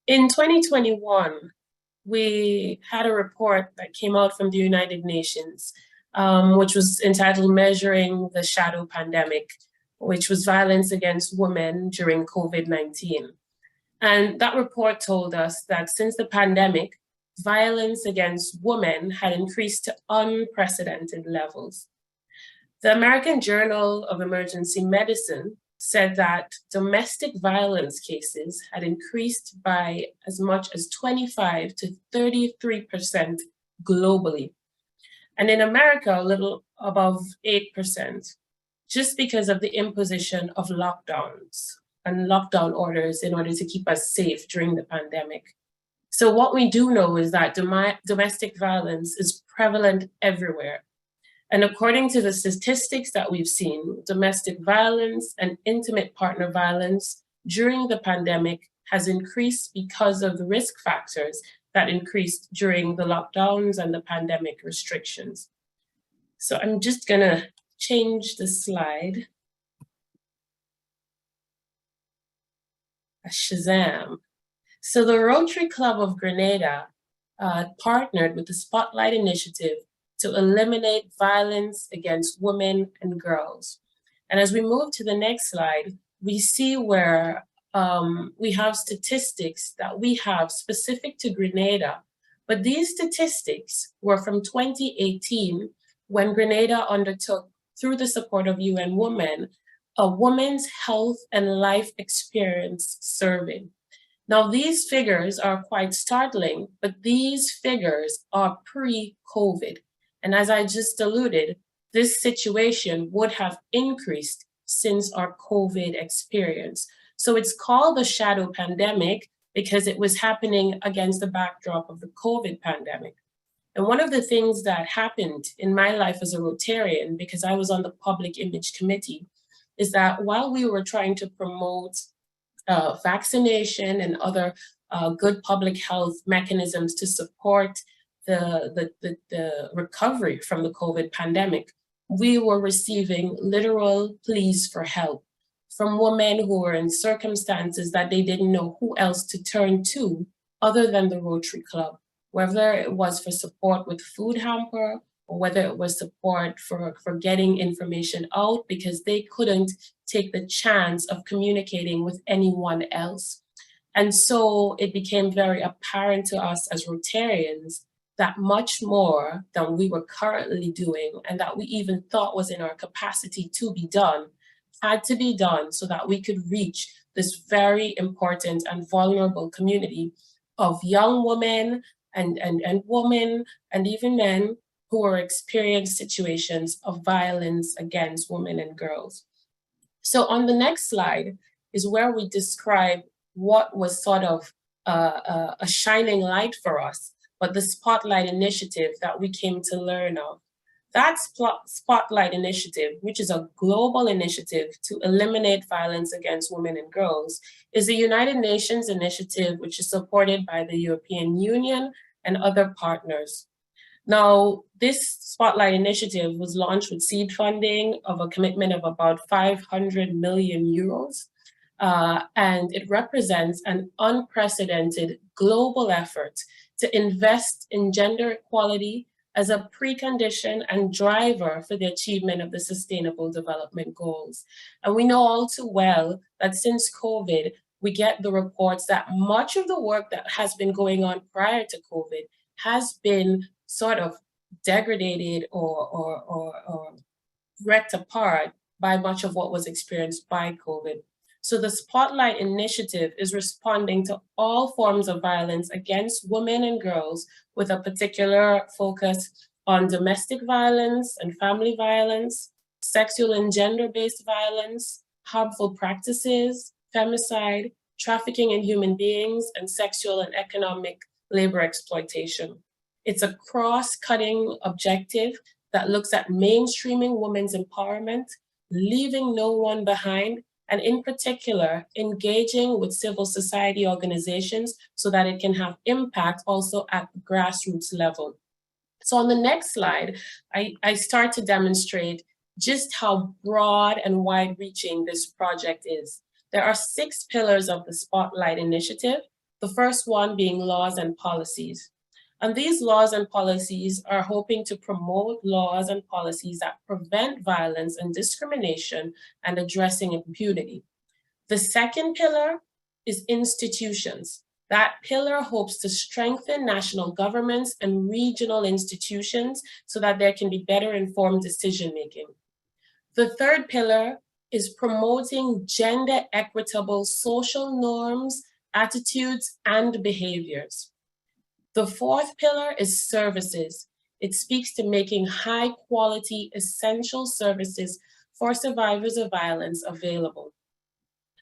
In 2021, we had a report that came out from the United Nations, which was entitled Measuring the Shadow Pandemic, which was violence against women during COVID-19. And that report told us that since the pandemic, violence against women had increased to unprecedented levels. The American Journal of Emergency Medicine said that domestic violence cases had increased by as much as 25 to 33% globally. And in America, a little above 8%, just because of the imposition of lockdowns and lockdown orders in order to keep us safe during the pandemic. So what we do know is that domestic violence is prevalent everywhere. And according to the statistics that we've seen, domestic violence and intimate partner violence during the pandemic has increased because of the risk factors that increased during the lockdowns and the pandemic restrictions. So I'm just gonna change the slide. Shazam. So the Rotary Club of Grenada partnered with the Spotlight Initiative to eliminate violence against women and girls. And as we move to the next slide, we see where we have statistics that we have specific to Grenada. But these statistics were from 2018, when Grenada undertook, through the support of UN Women, a Women's Health and Life Experience Survey. Now, these figures are quite startling, but these figures are pre-COVID. And as I just alluded, this situation would have increased since our COVID experience. So it's called the shadow pandemic because it was happening against the backdrop of the COVID pandemic. And one of the things that happened in my life as a Rotarian, because I was on the Public Image Committee, is that while we were trying to promote vaccination and other good public health mechanisms to support the recovery from the COVID pandemic, we were receiving literal pleas for help from women who were in circumstances that they didn't know who else to turn to other than the Rotary Club, whether it was for support with food hamper or whether it was support for getting information out because they couldn't take the chance of communicating with anyone else. And so it became very apparent to us as Rotarians that much more than we were currently doing and that we even thought was in our capacity to be done, had to be done so that we could reach this very important and vulnerable community of young women and women and even men who are experiencing situations of violence against women and girls. So on the next slide is where we describe what was sort of a shining light for us, but the Spotlight Initiative that we came to learn of. That Spotlight Initiative, which is a global initiative to eliminate violence against women and girls, is a United Nations initiative which is supported by the European Union and other partners. Now, this Spotlight Initiative was launched with seed funding of a commitment of about 500 million euros, and it represents an unprecedented global effort to invest in gender equality as a precondition and driver for the achievement of the Sustainable Development Goals. And we know all too well that since COVID, we get the reports that much of the work that has been going on prior to COVID has been sort of degraded or wrecked apart by much of what was experienced by COVID. So the Spotlight Initiative is responding to all forms of violence against women and girls with a particular focus on domestic violence and family violence, sexual and gender-based violence, harmful practices, femicide, trafficking in human beings, and sexual and economic labor exploitation. It's a cross-cutting objective that looks at mainstreaming women's empowerment, leaving no one behind, and in particular, engaging with civil society organizations so that it can have impact also at the grassroots level. So on the next slide, I start to demonstrate just how broad and wide-reaching this project is. There are 6 pillars of the Spotlight Initiative, The first one being laws and policies. And these laws and policies are hoping to promote laws and policies that prevent violence and discrimination and addressing impunity. The second pillar is institutions. That pillar hopes to strengthen national governments and regional institutions so that there can be better informed decision making. The third pillar is promoting gender equitable social norms, attitudes, and behaviors. The fourth pillar is services. It speaks to making high quality, essential services for survivors of violence available.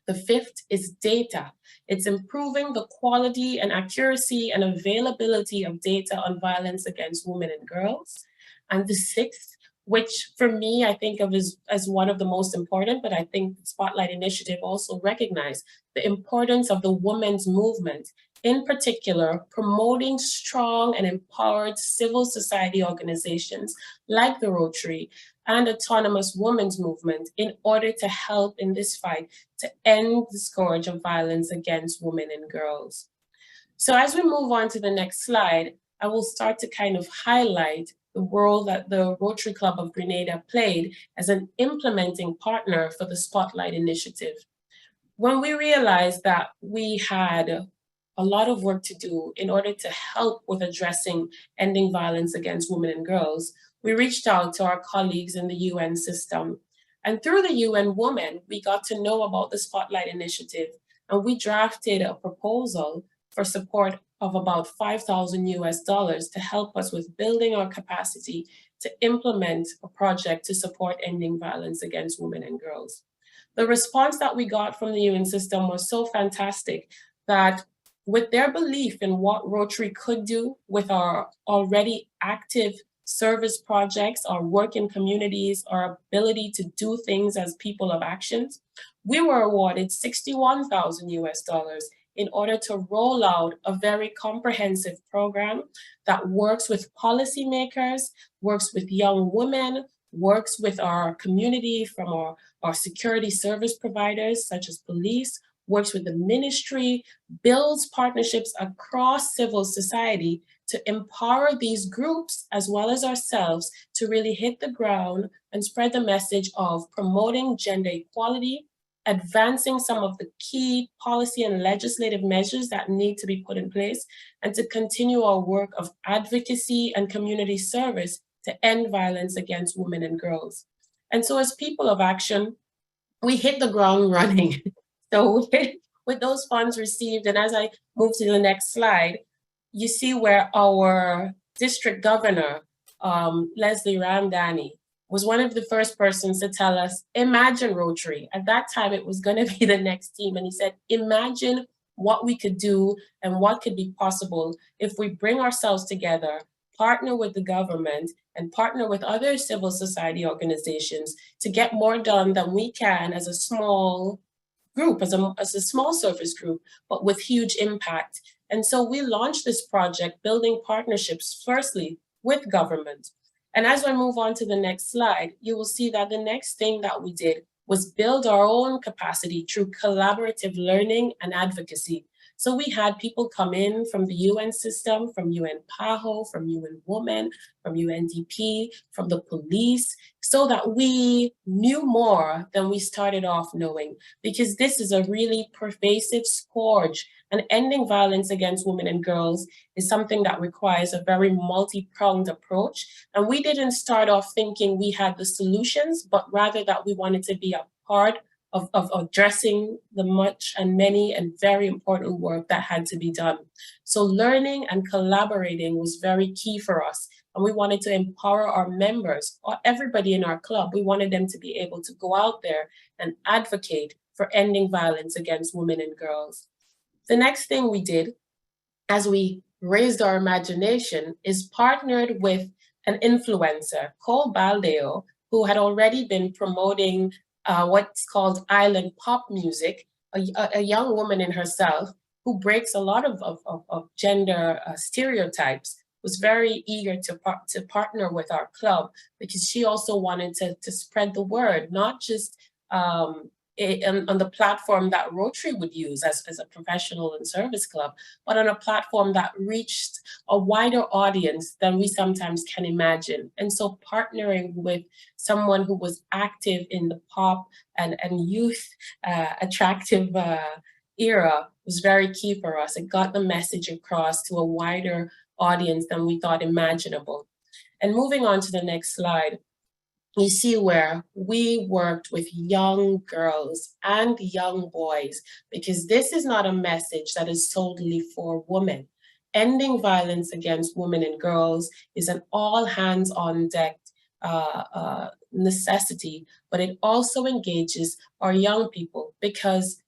The fifth is data. It's improving the quality and accuracy and availability of data on violence against women and girls. And the sixth, which for me, I think of as one of the most important, but I think the Spotlight Initiative also recognized the importance of the women's movement, in particular, promoting strong and empowered civil society organizations like the Rotary and autonomous women's movement in order to help in this fight to end the scourge of violence against women and girls. So as we move on to the next slide, I will start to kind of highlight the role that the Rotary Club of Grenada played as an implementing partner for the Spotlight Initiative. When we realized that we had a lot of work to do in order to help with addressing ending violence against women and girls, we reached out to our colleagues in the UN system. And through the UN Women, we got to know about the Spotlight Initiative, and we drafted a proposal for support of about $5,000 to help us with building our capacity to implement a project to support ending violence against women and girls. The response that we got from the UN system was so fantastic that with their belief in what Rotary could do with our already active service projects, our work in communities, our ability to do things as people of actions, we were awarded $61,000 in order to roll out a very comprehensive program that works with policymakers, works with young women, works with our community from our security service providers such as police, works with the ministry, builds partnerships across civil society to empower these groups as well as ourselves to really hit the ground and spread the message of promoting gender equality, advancing some of the key policy and legislative measures that need to be put in place, and to continue our work of advocacy and community service to end violence against women and girls. And so as people of action, we hit the ground running. So with those funds received, and as I move to the next slide, you see where our district governor, Leslie Ramdani, was one of the first persons to tell us, imagine Rotary. At that time, it was going to be the next team. And he said, imagine what we could do and what could be possible if we bring ourselves together, partner with the government, and partner with other civil society organizations to get more done than we can as a small group, as a small service group, but with huge impact. And so we launched this project, building partnerships, firstly, with government. And as I move on to the next slide, you will see that the next thing that we did was build our own capacity through collaborative learning and advocacy. So we had people come in from the UN system, from UN PAHO, from UN Women, from UNDP, from the police, so that we knew more than we started off knowing, because this is a really pervasive scourge, and ending violence against women and girls is something that requires a very multi-pronged approach. And we didn't start off thinking we had the solutions, but rather that we wanted to be a part of addressing the much and many and very important work that had to be done. So learning and collaborating was very key for us. And we wanted to empower our members, or everybody in our club. We wanted them to be able to go out there and advocate for ending violence against women and girls. The next thing we did, as we raised our imagination, is partnered with an influencer, Cole Baldeo, who had already been promoting what's called island pop music, a young woman in herself who breaks a lot of gender stereotypes, was very eager to partner with our club because she also wanted to spread the word, not just on the platform that Rotary would use as a professional and service club, but on a platform that reached a wider audience than we sometimes can imagine. And so partnering with someone who was active in the pop and youth attractive era was very key for us. It got the message across to a wider audience than we thought imaginable. And moving on to the next slide, you see where we worked with young girls and young boys, because this is not a message that is solely for women. Ending violence against women and girls is an all hands on deck necessity, but it also engages our young people, because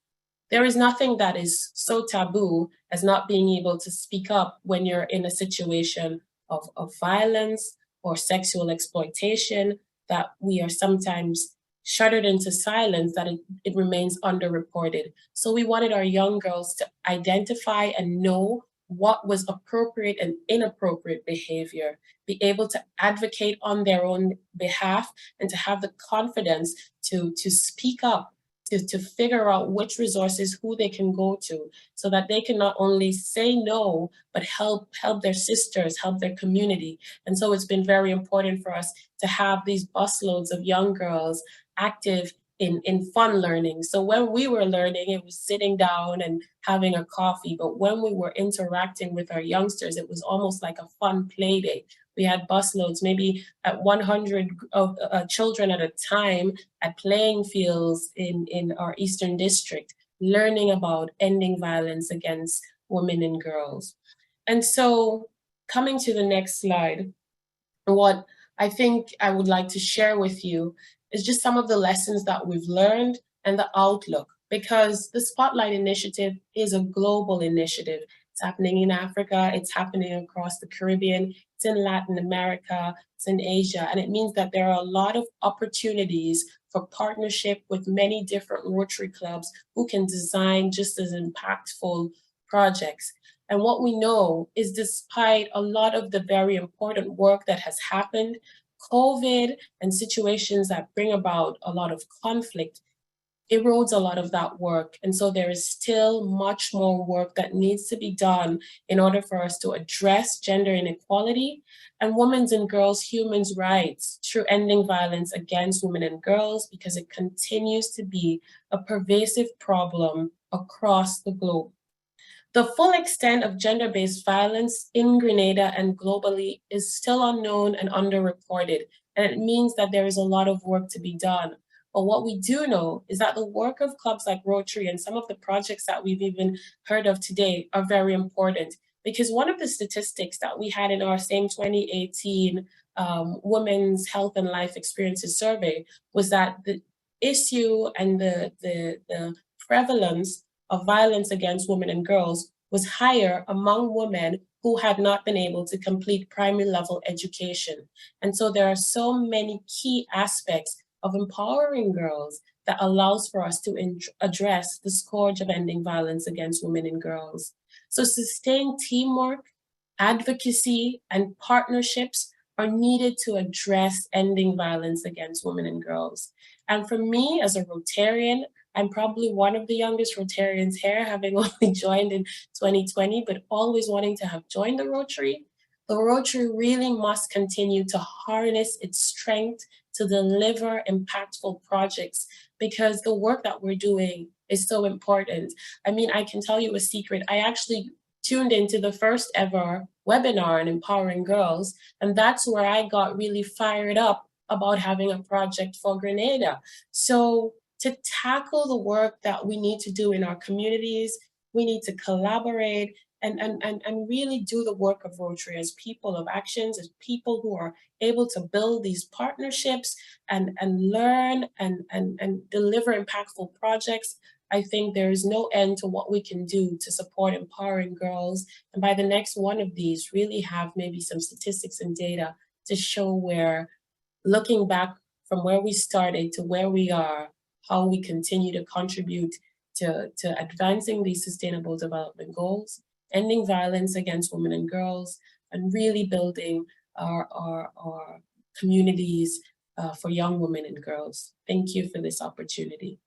there is nothing that is so taboo as not being able to speak up when you're in a situation of violence or sexual exploitation, that we are sometimes shuddered into silence, that it remains underreported. So we wanted our young girls to identify and know what was appropriate and inappropriate behavior, be able to advocate on their own behalf, and to have the confidence to speak up, to figure out which resources, who they can go to, so that they can not only say no, but help their sisters, help their community. And so it's been very important for us to have these busloads of young girls active in fun learning. So when we were learning, it was sitting down and having a coffee. But when we were interacting with our youngsters, it was almost like a fun play day. We had busloads, maybe at 100 of children at a time, at playing fields in our Eastern District, learning about ending violence against women and girls. And so coming to the next slide, what I think I would like to share with you is just some of the lessons that we've learned and the outlook, because the Spotlight Initiative is a global initiative. It's happening in Africa, it's happening across the Caribbean, it's in Latin America, it's in Asia, and it means that there are a lot of opportunities for partnership with many different Rotary clubs who can design just as impactful projects. And what we know is, despite a lot of the very important work that has happened, COVID and situations that bring about a lot of conflict erodes a lot of that work. And so there is still much more work that needs to be done in order for us to address gender inequality and women's and girls' human rights through ending violence against women and girls, because it continues to be a pervasive problem across the globe. The full extent of gender-based violence in Grenada and globally is still unknown and underreported, and it means that there is a lot of work to be done. But what we do know is that the work of clubs like Rotary and some of the projects that we've even heard of today are very important, because one of the statistics that we had in our same 2018 Women's Health and Life Experiences Survey was that the issue and the prevalence of violence against women and girls was higher among women who had not been able to complete primary level education. And so there are so many key aspects of empowering girls that allows for us to address the scourge of ending violence against women and girls. So sustained teamwork, advocacy, and partnerships are needed to address ending violence against women and girls. And for me, as a Rotarian, I'm probably one of the youngest Rotarians here, having only joined in 2020, but always wanting to have joined the Rotary. The Rotary really must continue to harness its strength to deliver impactful projects, because the work that we're doing is so important. I mean, I can tell you a secret. I actually tuned into the first ever webinar on empowering girls, and that's where I got really fired up about having a project for Grenada. So to tackle the work that we need to do in our communities, we need to collaborate and really do the work of Rotary as people of actions, as people who are able to build these partnerships and learn and deliver impactful projects. I think there is no end to what we can do to support empowering girls. And by the next one of these, really have maybe some statistics and data to show where, looking back from where we started to where we are, how we continue to contribute to advancing these sustainable development goals, ending violence against women and girls, and really building our communities for young women and girls. Thank you for this opportunity.